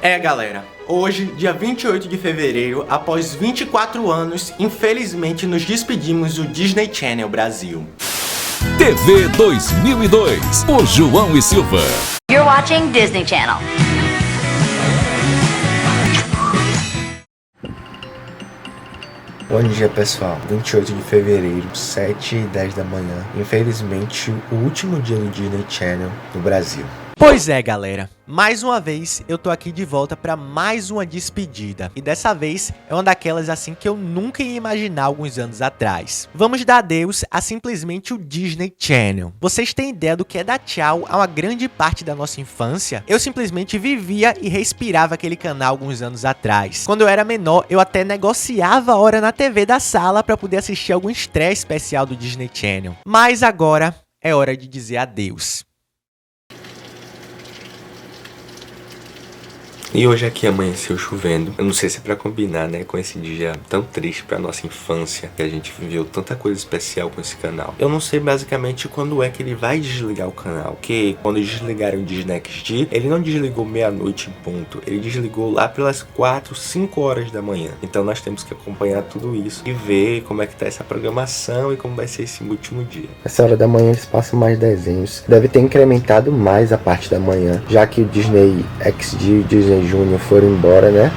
Galera, hoje, dia 28 de fevereiro, após 24 anos, infelizmente nos despedimos do Disney Channel Brasil. TV 2002, por João e Silva. You're watching Disney Channel. Bom dia, pessoal. 28 de fevereiro, 7h10 da manhã. Infelizmente, o último dia do Disney Channel no Brasil. Pois é, galera. Mais uma vez, eu tô aqui de volta para mais uma despedida. E dessa vez, é uma daquelas assim que eu nunca ia imaginar alguns anos atrás. Vamos dar adeus a simplesmente o Disney Channel. Vocês têm ideia do que é dar tchau a uma grande parte da nossa infância? Eu simplesmente vivia e respirava aquele canal alguns anos atrás. Quando eu era menor, eu até negociava a hora na TV da sala para poder assistir algum estreia especial do Disney Channel. Mas agora é hora de dizer adeus. E hoje aqui amanheceu chovendo. Eu não sei se é pra combinar, né, com esse dia tão triste pra nossa infância, que a gente viveu tanta coisa especial com esse canal. Eu não sei basicamente quando é que ele vai desligar o canal, porque quando desligaram o Disney XD, ele não desligou meia-noite em ponto, ele desligou lá pelas 4, 5 horas da manhã. Então nós temos que acompanhar tudo isso e ver como é que tá essa programação e como vai ser esse último dia. Essa hora da manhã eles passam mais desenhos. Deve ter incrementado mais a parte da manhã, já que o Disney XD e o Disney Junior foram embora, né?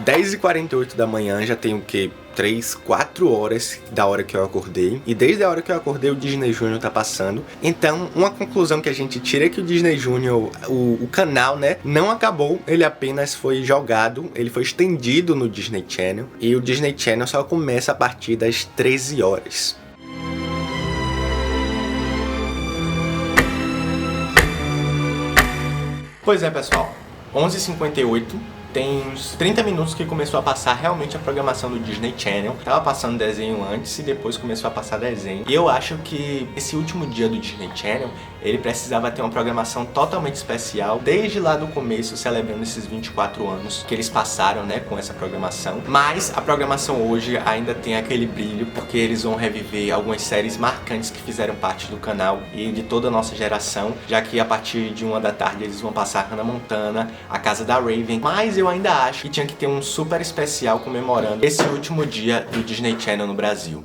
10h48 da manhã, já tem o que? 3, 4 horas da hora que eu acordei. E desde a hora que eu acordei o Disney Junior tá passando. Então, uma conclusão que a gente tira é que o Disney Junior, o canal, né, não acabou. Ele apenas foi jogado, ele foi estendido no Disney Channel. E o Disney Channel só começa a partir das 13 horas. Pois é, pessoal, 11h58, tem uns 30 minutos que começou a passar realmente a programação do Disney Channel. Tava passando desenho antes e depois começou a passar desenho. E eu acho que esse último dia do Disney Channel, ele precisava ter uma programação totalmente especial, desde lá do começo, celebrando esses 24 anos que eles passaram, né, com essa programação. Mas a programação hoje ainda tem aquele brilho, porque eles vão reviver algumas séries marcantes que fizeram parte do canal e de toda a nossa geração, já que a partir de 1 da tarde eles vão passar Hannah Montana, A Casa da Raven. Mas eu ainda acho que tinha que ter um super especial comemorando esse último dia do Disney Channel no Brasil.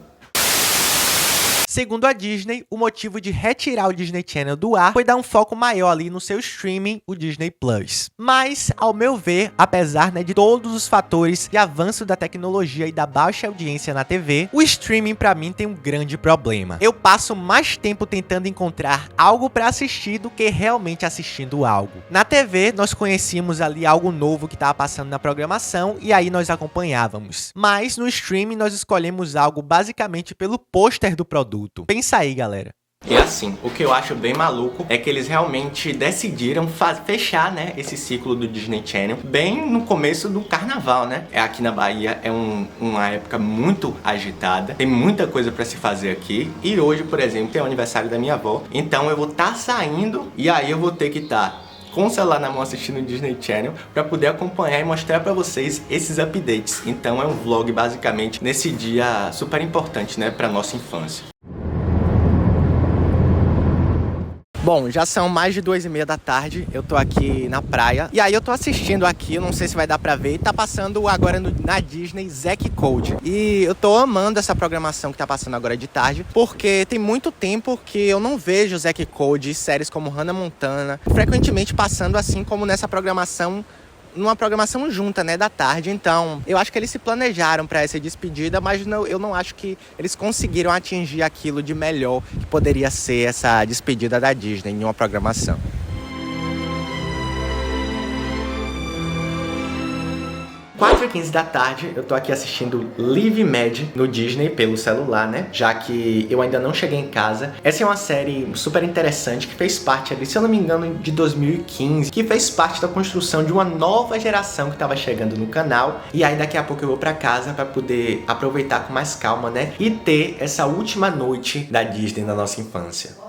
Segundo a Disney, o motivo de retirar o Disney Channel do ar foi dar um foco maior ali no seu streaming, o Disney Plus. Mas, ao meu ver, apesar, né, de todos os fatores de avanço da tecnologia e da baixa audiência na TV, o streaming pra mim tem um grande problema. Eu passo mais tempo tentando encontrar algo pra assistir do que realmente assistindo algo. Na TV, nós conhecíamos ali algo novo que estava passando na programação e aí nós acompanhávamos. Mas no streaming nós escolhemos algo basicamente pelo pôster do produto. Pensa aí, galera. E assim, o que eu acho bem maluco é que eles realmente decidiram fechar, né, esse ciclo do Disney Channel bem no começo do carnaval, né? Aqui na Bahia é uma época muito agitada, tem muita coisa pra se fazer aqui. E hoje, por exemplo, é o aniversário da minha avó, então eu vou estar saindo e aí eu vou ter que estar com o celular na mão assistindo o Disney Channel para poder acompanhar e mostrar para vocês esses updates. Então é um vlog basicamente nesse dia super importante, né, para nossa infância. Bom, já são mais de 2h30 da tarde, eu tô aqui na praia. E aí eu tô assistindo aqui, eu não sei se vai dar pra ver, tá passando agora na Disney Zack Code. E eu tô amando essa programação que tá passando agora de tarde, porque tem muito tempo que eu não vejo Zack Code e séries como Hannah Montana frequentemente passando assim como nessa programação, numa programação junta, né, da tarde. Então, eu acho que eles se planejaram para essa despedida, mas eu não acho que eles conseguiram atingir aquilo de melhor que poderia ser essa despedida da Disney em uma programação. 4h15 da tarde, eu tô aqui assistindo Live Mad no Disney pelo celular, né? Já que eu ainda não cheguei em casa. Essa é uma série super interessante que fez parte ali, se eu não me engano, de 2015, que fez parte da construção de uma nova geração que tava chegando no canal. E aí daqui a pouco eu vou pra casa pra poder aproveitar com mais calma, né? E ter essa última noite da Disney na nossa infância.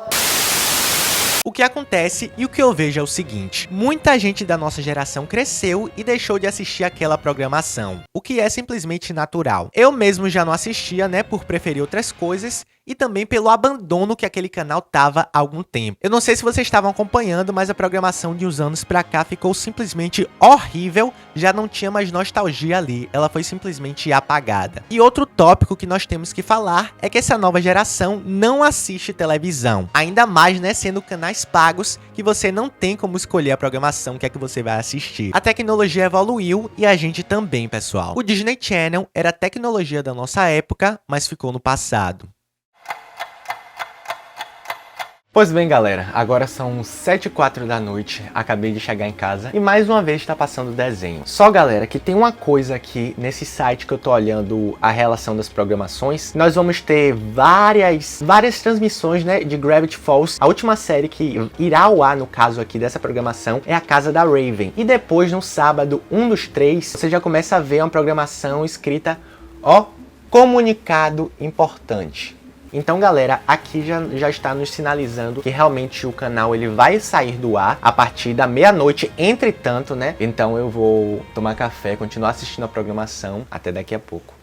O que acontece e o que eu vejo é o seguinte: muita gente da nossa geração cresceu e deixou de assistir aquela programação, o que é simplesmente natural. Eu mesmo já não assistia, né, por preferir outras coisas, e também pelo abandono que aquele canal tava há algum tempo. Eu não sei se vocês estavam acompanhando, mas a programação de uns anos pra cá ficou simplesmente horrível, já não tinha mais nostalgia ali, ela foi simplesmente apagada. E outro tópico que nós temos que falar é que essa nova geração não assiste televisão, ainda mais, né, sendo canais pagos que você não tem como escolher a programação que é que você vai assistir. A tecnologia evoluiu e a gente também, pessoal. O Disney Channel era a tecnologia da nossa época, mas ficou no passado. Pois bem, galera, agora são 7h04 da noite, acabei de chegar em casa e mais uma vez está passando o desenho. Só, galera, que tem uma coisa aqui nesse site que eu tô olhando a relação das programações. Nós vamos ter várias transmissões, né, de Gravity Falls. A última série que irá ao ar, no caso aqui dessa programação, é A Casa da Raven. E depois, no sábado, 1/3, você já começa a ver uma programação escrita, ó, comunicado importante. Então, galera, aqui já está nos sinalizando que realmente o canal ele vai sair do ar a partir da meia-noite, entretanto, né? Então eu vou tomar café, continuar assistindo a programação até daqui a pouco.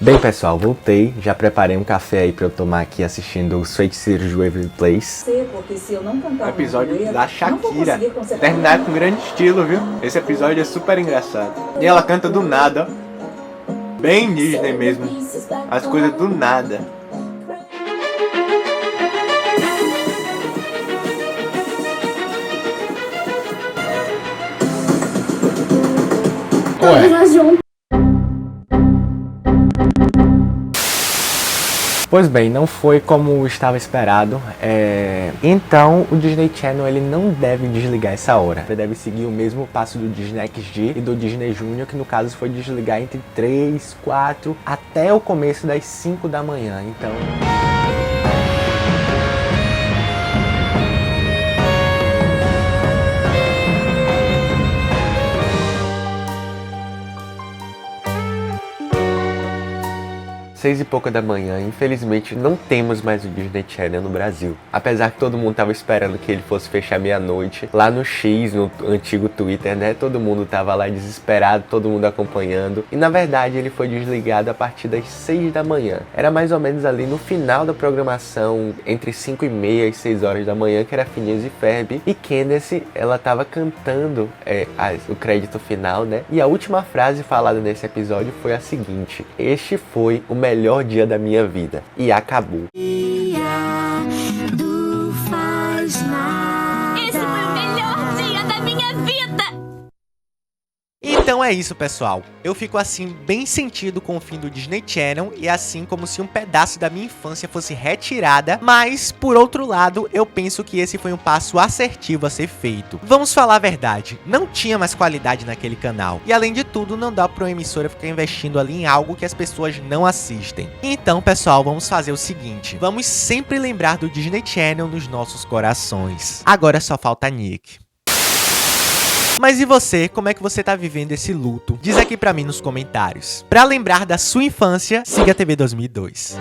Bem, pessoal, voltei, já preparei um café aí pra eu tomar aqui assistindo os Feiticeiros de Waverly Place. Porque se eu não cantar Episódio da Shakira. Terminar com grande estilo, viu? Esse episódio é super engraçado. E ela canta do nada, ó. Bem Disney mesmo. As coisas do nada. Ué. Pois bem, não foi como estava esperado, então o Disney Channel ele não deve desligar essa hora. Ele deve seguir o mesmo passo do Disney XD e do Disney Junior, que no caso foi desligar entre 3, 4 até o começo das 5 da manhã, então... Seis e pouca da manhã, infelizmente não temos mais o Disney Channel no Brasil. Apesar que todo mundo tava esperando que ele fosse fechar meia-noite, lá no X, no antigo Twitter, né? Todo mundo tava lá desesperado, todo mundo acompanhando. E na verdade ele foi desligado a partir das 6 da manhã. Era mais ou menos ali no final da programação, entre 5h30 e 6 horas da manhã, que era Phineas e Ferb. E Candace, ela tava cantando o crédito final, né? E a última frase falada nesse episódio foi a seguinte: este foi o melhor dia da minha vida. E acabou. Esse foi o melhor dia da minha vida! Então é isso, pessoal. Eu fico assim bem sentido com o fim do Disney Channel e assim como se um pedaço da minha infância fosse retirada, mas por outro lado, eu penso que esse foi um passo assertivo a ser feito. Vamos falar a verdade, não tinha mais qualidade naquele canal e além de tudo não dá para uma emissora ficar investindo ali em algo que as pessoas não assistem. Então, pessoal, vamos fazer o seguinte, vamos sempre lembrar do Disney Channel nos nossos corações. Agora só falta Nick. Mas e você, como é que você tá vivendo esse luto? Diz aqui pra mim nos comentários. Pra lembrar da sua infância, siga a TV 2002.